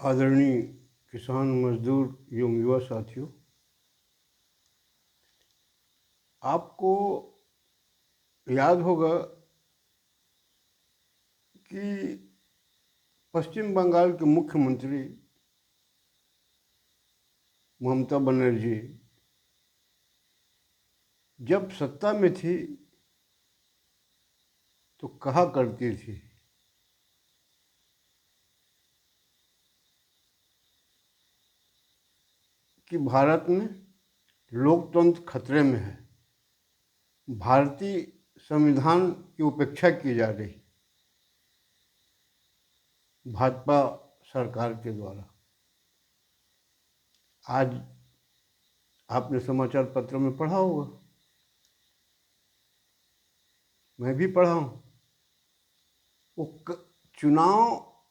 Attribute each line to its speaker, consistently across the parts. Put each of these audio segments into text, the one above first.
Speaker 1: आदरणीय किसान मजदूर एवं युवा साथियों, आपको याद होगा कि पश्चिम बंगाल के मुख्यमंत्री ममता बनर्जी जब सत्ता में थी तो कहा करती थी कि भारत में लोकतंत्र खतरे में है, भारतीय संविधान की उपेक्षा की जा रही भाजपा सरकार के द्वारा। आज आपने समाचार पत्र में पढ़ा होगा, मैं भी पढ़ा हूँ। वो चुनाव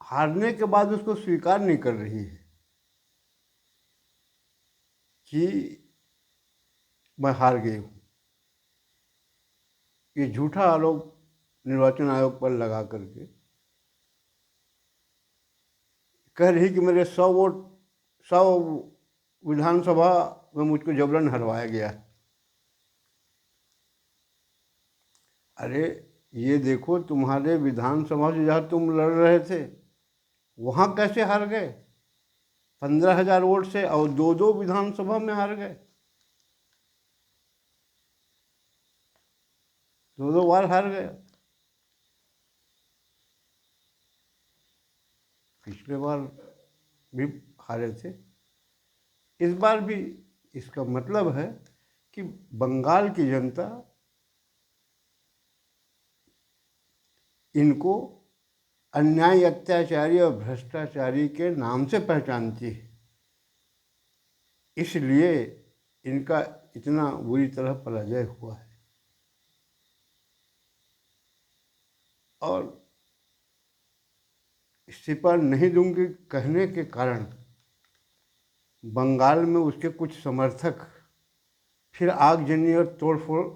Speaker 1: हारने के बाद उसको स्वीकार नहीं कर रही है कि मैं हार गई हूँ। ये झूठा आरोप निर्वाचन आयोग पर लगा करके कह रही कि मेरे 100 विधानसभा में मुझको जबरन हरवाया गया। अरे ये देखो, तुम्हारे विधानसभा से जहाँ तुम लड़ रहे थे वहाँ कैसे हार गए? 15,000 वोट से, और दो विधानसभा में हार गए, दो बार हार गए। पिछले बार भी हारे थे, इस बार भी। इसका मतलब है कि बंगाल की जनता इनको अन्याय, अत्याचारी और भ्रष्टाचारी के नाम से पहचानती है, इसलिए इनका इतना बुरी तरह पराजय हुआ है। और इस्तीफा नहीं दूंगी कहने के कारण बंगाल में उसके कुछ समर्थक फिर आगजनी और तोड़फोड़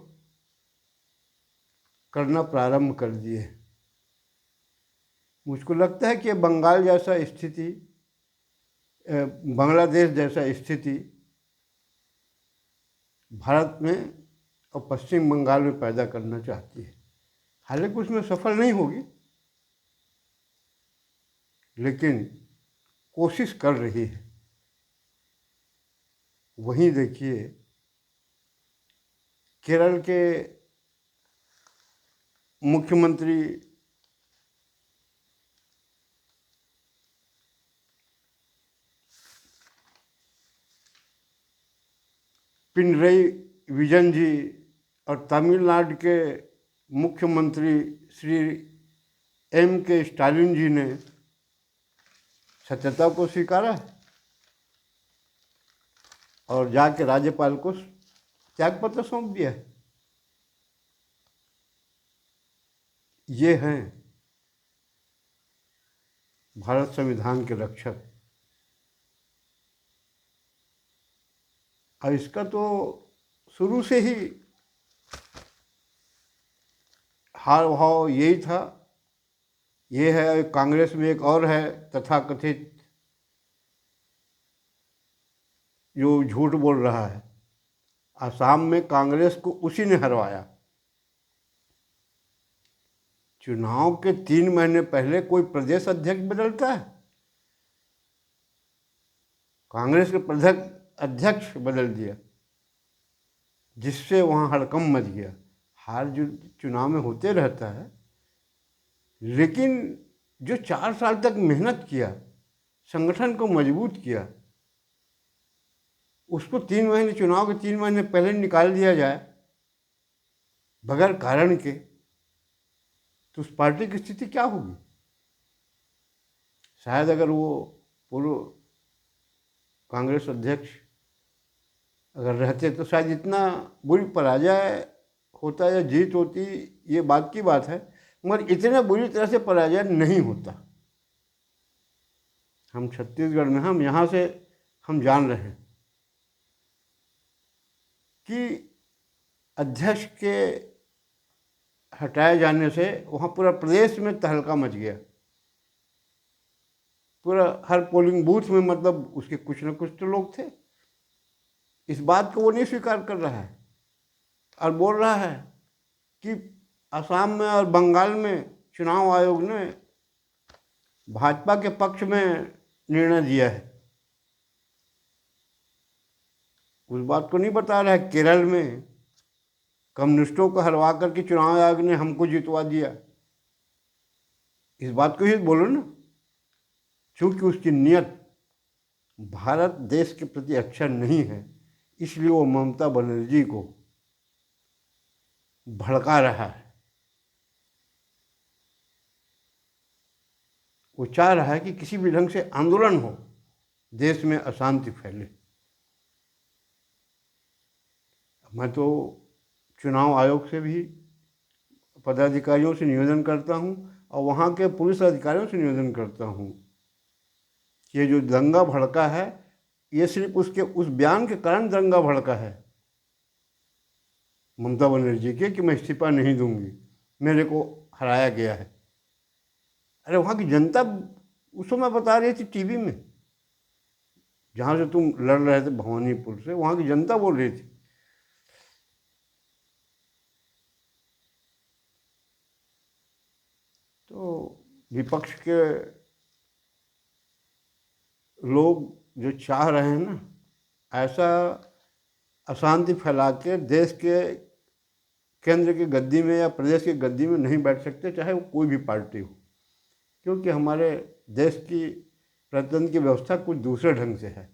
Speaker 1: करना प्रारंभ कर दिए। मुझको लगता है कि बंगाल जैसा स्थिति, बांग्लादेश जैसा स्थिति भारत में और पश्चिम बंगाल में पैदा करना चाहती है। हालांकि उसमें सफल नहीं होगी, लेकिन कोशिश कर रही है। वहीं देखिए, केरल के मुख्यमंत्री पिनरई विजयन जी और तमिलनाडु के मुख्यमंत्री श्री M.K. स्टालिन जी ने सत्यता को स्वीकारा और जाके राज्यपाल को त्यागपत्र सौंप दिया। ये हैं भारत संविधान के रक्षक। और इसका तो शुरू से ही हाव भाव यही था। ये है, कांग्रेस में एक और है तथाकथित जो झूठ बोल रहा है। असम में कांग्रेस को उसी ने हरवाया। चुनाव के 3 महीने पहले कोई प्रदेश अध्यक्ष बदलता है? कांग्रेस के प्रदेश अध्यक्ष बदल दिया, जिससे वहाँ हड़कंप मच गया। हार जो चुनाव में होते रहता है, लेकिन जो 4 साल तक मेहनत किया, संगठन को मजबूत किया, उसको 3 महीने, चुनाव के 3 महीने पहले निकाल दिया जाए बगैर कारण के, तो उस पार्टी की स्थिति क्या होगी? शायद अगर वो पूर्व कांग्रेस अध्यक्ष अगर रहते तो शायद इतना बुरी पराजय होता या जीत होती, ये बात की बात है, मगर इतना बुरी तरह से पराजय नहीं होता। हम छत्तीसगढ़ में, हम यहाँ से हम जान रहे हैं कि अध्यक्ष के हटाए जाने से वहाँ पूरा प्रदेश में तहलका मच गया। पूरा हर पोलिंग बूथ में मतलब उसके कुछ न कुछ तो लोग थे। इस बात को वो नहीं स्वीकार कर रहा है और बोल रहा है कि असम में और बंगाल में चुनाव आयोग ने भाजपा के पक्ष में निर्णय दिया है। उस बात को नहीं बता रहा है केरल में कम्युनिस्टों को हरवा करके चुनाव आयोग ने हमको जितवा दिया। इस बात को ही बोलो ना। क्योंकि उसकी नियत भारत देश के प्रति अच्छा नहीं है, इसलिए वो ममता बनर्जी को भड़का रहा है। वो चाह रहा है कि किसी भी ढंग से आंदोलन हो, देश में अशांति फैले। मैं तो चुनाव आयोग से भी पदाधिकारियों से निवेदन करता हूँ और वहाँ के पुलिस अधिकारियों से निवेदन करता हूँ कि ये जो दंगा भड़का है, ये सिर्फ उसके उस बयान के कारण दंगा भड़का है ममता बनर्जी के कि मैं इस्तीफा नहीं दूंगी, मेरे को हराया गया है। अरे वहाँ की जनता उस समय बता रही थी टीवी में, जहाँ से तुम लड़ रहे थे भवानीपुर से, वहाँ की जनता बोल रही थी। तो विपक्ष के लोग जो चाह रहे हैं ना, ऐसा अशांति फैला के देश के केंद्र की गद्दी में या प्रदेश की गद्दी में नहीं बैठ सकते, चाहे वो कोई भी पार्टी हो। क्योंकि हमारे देश की प्रजातंत्र की व्यवस्था कुछ दूसरे ढंग से है।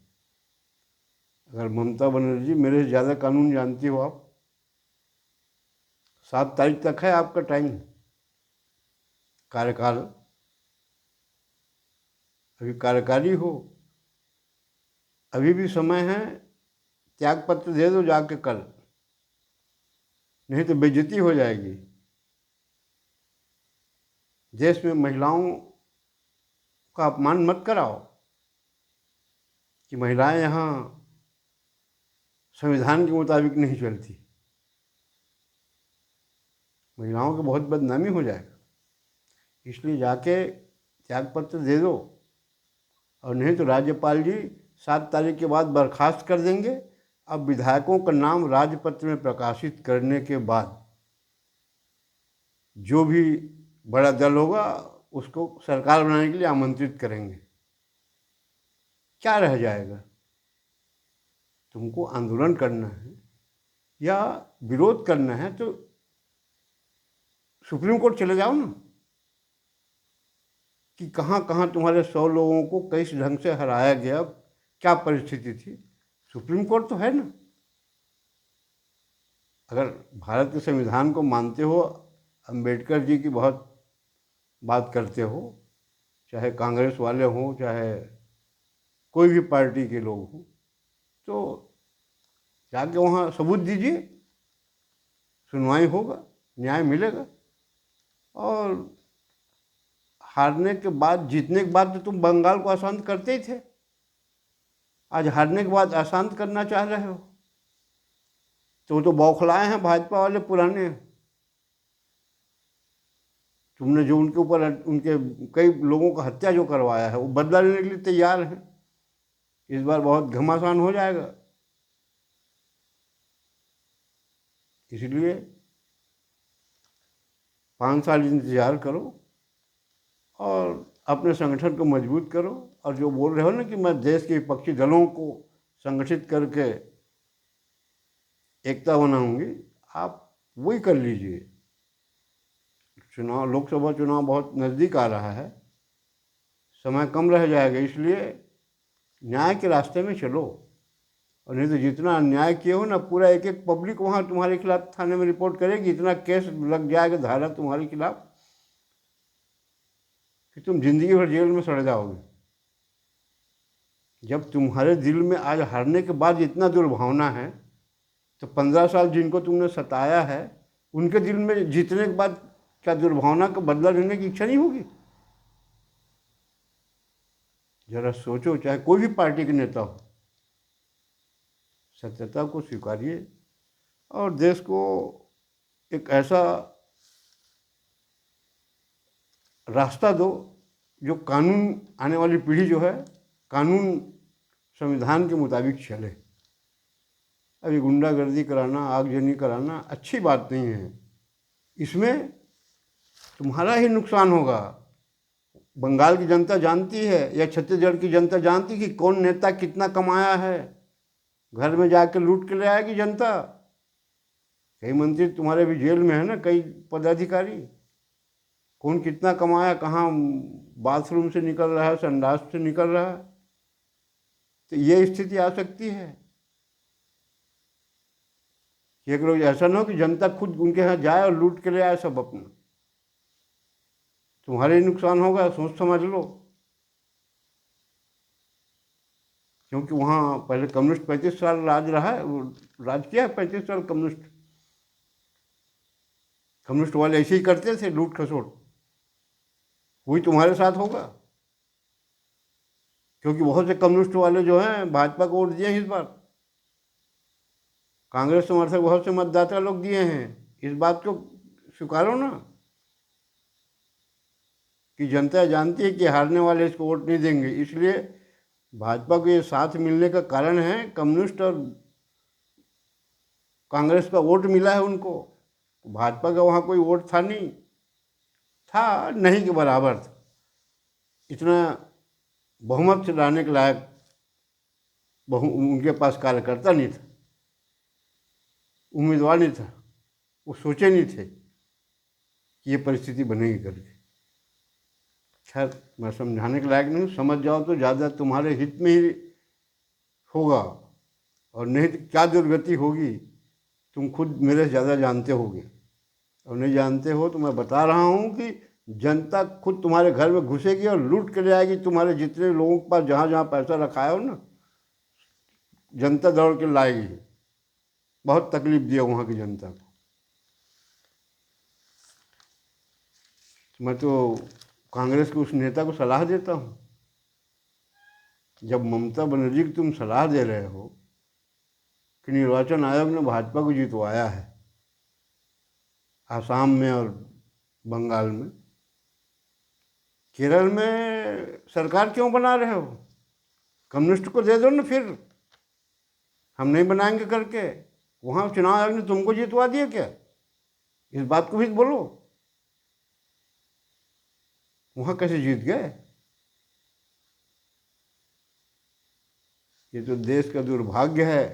Speaker 1: अगर ममता बनर्जी मेरे से ज़्यादा कानून जानती हो आप, 7 तारीख तक है आपका टाइम कार्यकाल। अभी कार्यकारी हो, अभी भी समय है, त्यागपत्र दे दो जाके कल, नहीं तो बेइज्जती हो जाएगी। देश में महिलाओं का अपमान मत कराओ कि महिलाएं यहाँ संविधान के मुताबिक नहीं चलती। महिलाओं की बहुत बदनामी हो जाएगा, इसलिए जाके त्यागपत्र दे दो। और नहीं तो राज्यपाल जी 7 तारीख के बाद बर्खास्त कर देंगे। अब विधायकों का नाम राजपत्र में प्रकाशित करने के बाद जो भी बड़ा दल होगा उसको सरकार बनाने के लिए आमंत्रित करेंगे। क्या रह जाएगा? तुमको आंदोलन करना है या विरोध करना है तो सुप्रीम कोर्ट चले जाओ ना, कि कहाँ कहाँ तुम्हारे 100 लोगों को किस ढंग से हराया गया, क्या परिस्थिति थी। सुप्रीम कोर्ट तो है ना। अगर भारत के संविधान को मानते हो, अंबेडकर जी की बहुत बात करते हो, चाहे कांग्रेस वाले हों चाहे कोई भी पार्टी के लोग हों, तो जाके वहाँ सबूत दीजिए, सुनवाई होगा, न्याय मिलेगा। और हारने के बाद, जीतने के बाद तो तुम बंगाल को अशांत करते ही थे, आज हारने के बाद अशांत करना चाह रहे हो। तो वो तो बौखलाए हैं भाजपा वाले पुराने। तुमने जो उनके ऊपर, उनके कई लोगों का हत्या जो करवाया है, वो बदला लेने के लिए तैयार हैं। इस बार बहुत घमासान हो जाएगा। इसलिए 5 साल इंतजार करो और अपने संगठन को मजबूत करो। और जो बोल रहे हो ना कि मैं देश के विपक्षी दलों को संगठित करके एकता बनाऊंगी, आप वही कर लीजिए। चुनाव, लोकसभा चुनाव बहुत नज़दीक आ रहा है, समय कम रह जाएगा, इसलिए न्याय के रास्ते में चलो। और नहीं तो जितना अन्याय किए हो ना, पूरा एक एक पब्लिक वहाँ तुम्हारे खिलाफ थाने में रिपोर्ट करेगी, इतना केस लग जाएगा धारा तुम्हारे खिलाफ कि तुम जिंदगी भर जेल में सड़ जाओगे। जब तुम्हारे दिल में आज हारने के बाद इतना दुर्भावना है, तो 15 साल जिनको तुमने सताया है, उनके दिल में जीतने के बाद क्या दुर्भावना का बदला लेने की इच्छा नहीं होगी? जरा सोचो, चाहे कोई भी पार्टी के नेता हो, सत्यता को स्वीकारिए और देश को एक ऐसा रास्ता दो जो कानून, आने वाली पीढ़ी जो है कानून संविधान के मुताबिक चले। अभी गुंडागर्दी कराना, आगजनी कराना अच्छी बात नहीं है, इसमें तुम्हारा ही नुकसान होगा। बंगाल की जनता जानती है या छत्तीसगढ़ की जनता जानती कि कौन नेता कितना कमाया है। घर में जाकर लूट के ले आएगी जनता। कई मंत्री तुम्हारे भी जेल में है ना, कई पदाधिकारी। कौन कितना कमाया, कहाँ बाथरूम से निकल रहा है, संडास से निकल रहा है, तो ये स्थिति आ सकती है कि एक लोग ऐसा ना हो कि जनता खुद उनके यहाँ जाए और लूट के ले आए सब अपना। तुम्हारे ही नुकसान होगा, सोच समझ लो। क्योंकि वहाँ पहले कम्युनिस्ट 35 साल राज रहा है, वो राज किया है 35 साल कम्युनिस्ट। कम्युनिस्ट वाले ऐसे ही करते थे, लूट खसोट। वही तुम्हारे साथ होगा, क्योंकि बहुत से कम्युनिस्ट वाले जो हैं भाजपा को वोट दिए हैं इस बार। कांग्रेस समर्थक बहुत से मतदाता लोग दिए हैं। इस बात को स्वीकारो ना कि जनता जानती है कि हारने वाले इसको वोट नहीं देंगे, इसलिए भाजपा को ये साथ मिलने का कारण है। कम्युनिस्ट और कांग्रेस का वोट मिला है उनको। भाजपा का वहाँ कोई वोट था नहीं, था नहीं के बराबर था। इतना बहुमत से लाने के लायक उनके पास कार्यकर्ता नहीं था, उम्मीदवार नहीं था। वो सोचे नहीं थे कि ये परिस्थिति बनेगी करके। खैर, मैं समझाने के लायक नहीं हूँ, समझ जाओ तो ज़्यादा तुम्हारे हित में ही होगा, और नहीं तो क्या दुर्गति होगी तुम खुद मेरे से ज़्यादा जानते होगे। और नहीं जानते हो तो मैं बता रहा हूँ कि जनता खुद तुम्हारे घर में घुसेगी और लूट के ले आएगी। तुम्हारे जितने लोगों के पास जहाँ जहाँ पैसा रखा है हो ना, जनता दौड़ के लाएगी। बहुत तकलीफ दिया वहाँ की जनता को। मैं तो कांग्रेस के उस नेता को सलाह देता हूँ, जब ममता बनर्जी की तुम सलाह दे रहे हो कि निर्वाचन आयोग ने भाजपा को जितवाया है आसाम में और बंगाल में, केरल में सरकार क्यों बना रहे हो? कम्युनिस्ट को दे दो ना फिर, हम नहीं बनाएंगे करके। वहाँ चुनाव आयोग ने तुमको जितवा दिया क्या? इस बात को भी बोलो। वहाँ कैसे जीत गए? ये तो देश का दुर्भाग्य है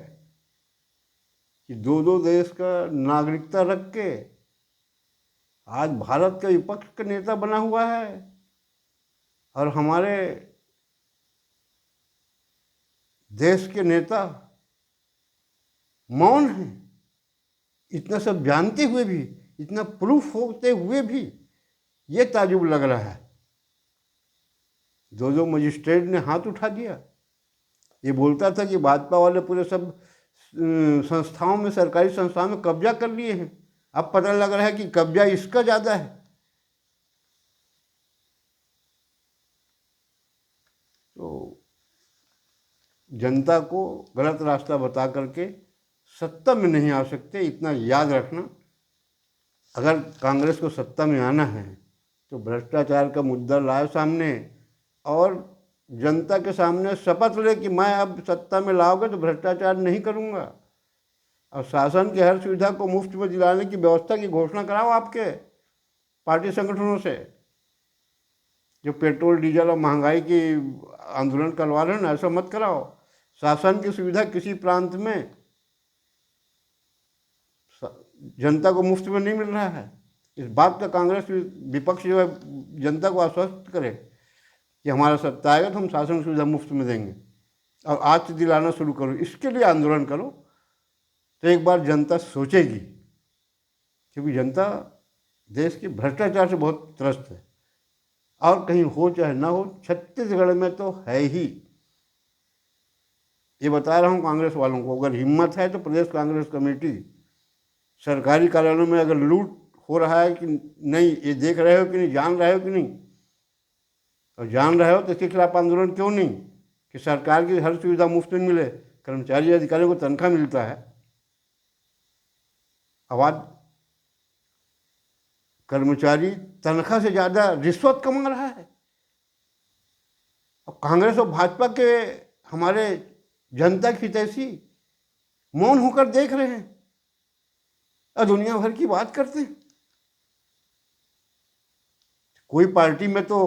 Speaker 1: कि दो दो देश का नागरिकता रख के आज भारत का विपक्ष का नेता बना हुआ है, और हमारे देश के नेता मौन हैं। इतना सब जानते हुए भी, इतना प्रूफ होते हुए भी ये ताजुब लग रहा है। दो दो मजिस्ट्रेट ने हाथ उठा दिया। ये बोलता था कि भाजपा वाले पूरे सब संस्थाओं में, सरकारी संस्थाओं में कब्जा कर लिए हैं। अब पता लग रहा है कि कब्जा इसका ज़्यादा है। तो जनता को गलत रास्ता बता करके सत्ता में नहीं आ सकते, इतना याद रखना। अगर कांग्रेस को सत्ता में आना है तो भ्रष्टाचार का मुद्दा लाए सामने, और जनता के सामने शपथ ले कि मैं अब सत्ता में लाओगे तो भ्रष्टाचार नहीं करूँगा, और शासन की हर सुविधा को मुफ्त में दिलाने की व्यवस्था की घोषणा कराओ आपके पार्टी संगठनों से। जो पेट्रोल डीजल और महंगाई की आंदोलन करवा रहे हैं ना, ऐसा मत कराओ। शासन की सुविधा किसी प्रांत में जनता को मुफ्त में नहीं मिल रहा है। इस बात का कांग्रेस विपक्ष जो है जनता को आश्वस्त करे कि हमारा सत्ता आएगा तो हम शासन सुविधा मुफ्त में देंगे, और आज से दिलाना शुरू करो। इसके लिए आंदोलन करो, तो एक बार जनता सोचेगी। क्योंकि जनता देश के भ्रष्टाचार से बहुत त्रस्त है, और कहीं हो चाहे ना हो, छत्तीसगढ़ में तो है ही। ये बता रहा हूँ कांग्रेस वालों को, अगर हिम्मत है तो प्रदेश कांग्रेस कमेटी सरकारी कार्यालयों में अगर लूट हो रहा है कि नहीं, ये देख रहे हो कि नहीं, जान रहे हो कि नहीं, और जान रहे हो तो इसके खिलाफ आंदोलन क्यों नहीं कि सरकार की हर सुविधा मुफ्त में मिले। कर्मचारी अधिकारियों को तनख्वाह मिलता है, आवाज कर्मचारी तनख्वाह से ज़्यादा रिश्वत कमा रहा है। अब कांग्रेस और भाजपा के हमारे जनता की हितैषी मौन होकर देख रहे हैं और दुनिया भर की बात करते हैं। कोई पार्टी में तो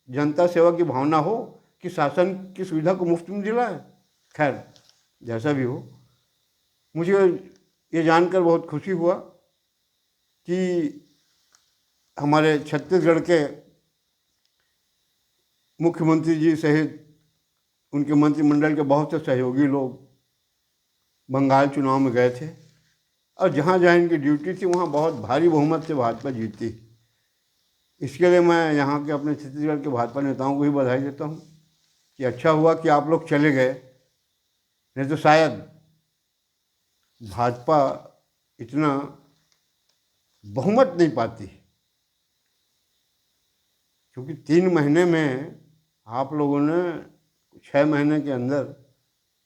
Speaker 1: जनता सेवा की भावना हो कि शासन की सुविधा को मुफ्त में दिलाए। खैर, जैसा भी हो, मुझे ये जानकर बहुत खुशी हुआ कि हमारे छत्तीसगढ़ के मुख्यमंत्री जी सहित उनके मंत्रिमंडल के बहुत से सहयोगी लोग बंगाल चुनाव में गए थे और जहाँ जहाँ इनकी ड्यूटी थी वहाँ बहुत भारी बहुमत से भाजपा जीती। इसके लिए मैं यहाँ के अपने छत्तीसगढ़ के भाजपा नेताओं को भी बधाई देता हूँ कि अच्छा हुआ कि आप लोग चले गए, नहीं तो शायद भाजपा इतना बहुमत नहीं पाती। क्योंकि 3 महीने में आप लोगों ने 6 महीने के अंदर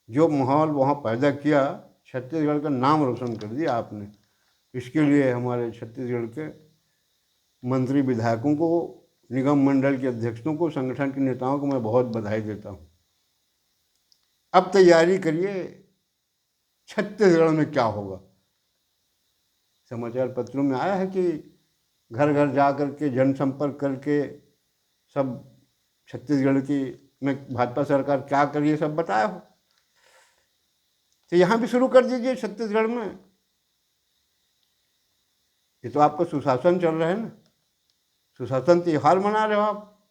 Speaker 1: जो माहौल वहाँ पैदा किया, छत्तीसगढ़ का नाम रोशन कर दिया आपने। इसके लिए हमारे छत्तीसगढ़ के मंत्री विधायकों को, निगम मंडल के अध्यक्षों को, संगठन के नेताओं को मैं बहुत बधाई देता हूँ। अब तैयारी करिए छत्तीसगढ़ में क्या होगा। समाचार पत्रों में आया है कि घर घर जा कर के जनसंपर्क करके सब छत्तीसगढ़ की में भाजपा सरकार क्या कर रही है सब बताया हो। तो यहाँ भी शुरू कर दीजिए छत्तीसगढ़ में। ये तो आपका सुशासन चल रहा है ना, सुशासन त्योहार मना रहे हो आप।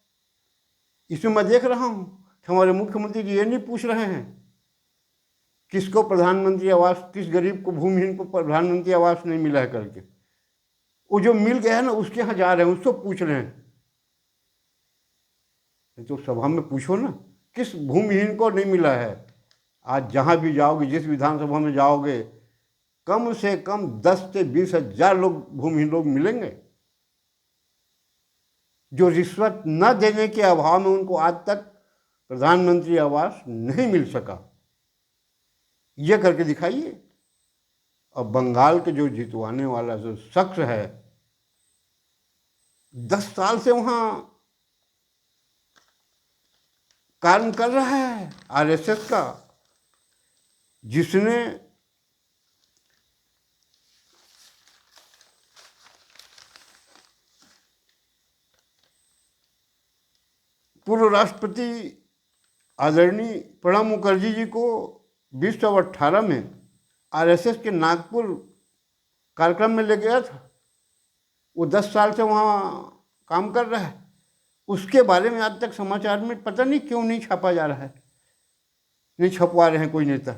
Speaker 1: इसमें मैं देख रहा हूँ कि हमारे मुख्यमंत्री जी ये नहीं पूछ रहे हैं किसको प्रधानमंत्री आवास, किस गरीब को, भूमिहीन को प्रधानमंत्री आवास नहीं मिला है करके। वो जो मिल गया है ना उसके यहाँ जा रहे हैं, उसको पूछ रहे हैं। तो सभा में पूछो ना किस भूमिहीन को नहीं मिला है। आज जहाँ भी जाओगे, जिस विधानसभा में जाओगे, कम से कम 10 से 20 हज़ार लोग, भूमिहीन लोग मिलेंगे जो रिश्वत न देने के अभाव में उनको आज तक प्रधानमंत्री आवास नहीं मिल सका। ये करके दिखाइए। और बंगाल के जो जितवाने वाला जो शख्स है, 10 साल से वहाँ काम कर रहा है आरएसएस का, जिसने पूर्व राष्ट्रपति आदरणीय प्रणब मुखर्जी जी को 2018 में आरएसएस के नागपुर कार्यक्रम में ले गया था। वो 10 साल से वहाँ काम कर रहा है। उसके बारे में आज तक समाचार में पता नहीं क्यों नहीं छापा जा रहा है, नहीं छपवा रहे हैं कोई नेता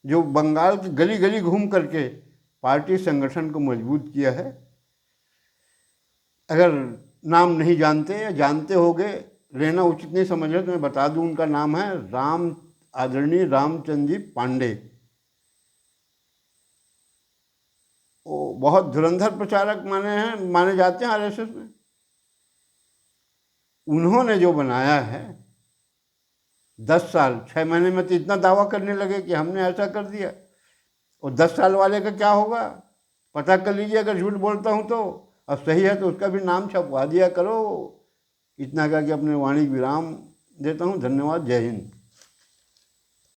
Speaker 1: जो बंगाल की गली गली घूम करके पार्टी संगठन को मजबूत किया है। अगर नाम नहीं जानते या जानते होगे, लेना उचित नहीं समझ रहे तो मैं बता दूं, उनका नाम है आदरणीय रामचंद्र जी पांडे। वो बहुत धुरंधर प्रचारक माने जाते हैं आरएसएस में। उन्होंने जो बनाया है 10 साल 6 महीने में तो इतना दावा करने लगे कि हमने ऐसा कर दिया। और 10 साल वाले का क्या होगा पता कर लीजिए। अगर झूठ बोलता हूँ तो, अब सही है तो उसका भी नाम छपवा दिया करो। इतना कह के अपने वाणी विराम देता हूँ। धन्यवाद। जय हिंद।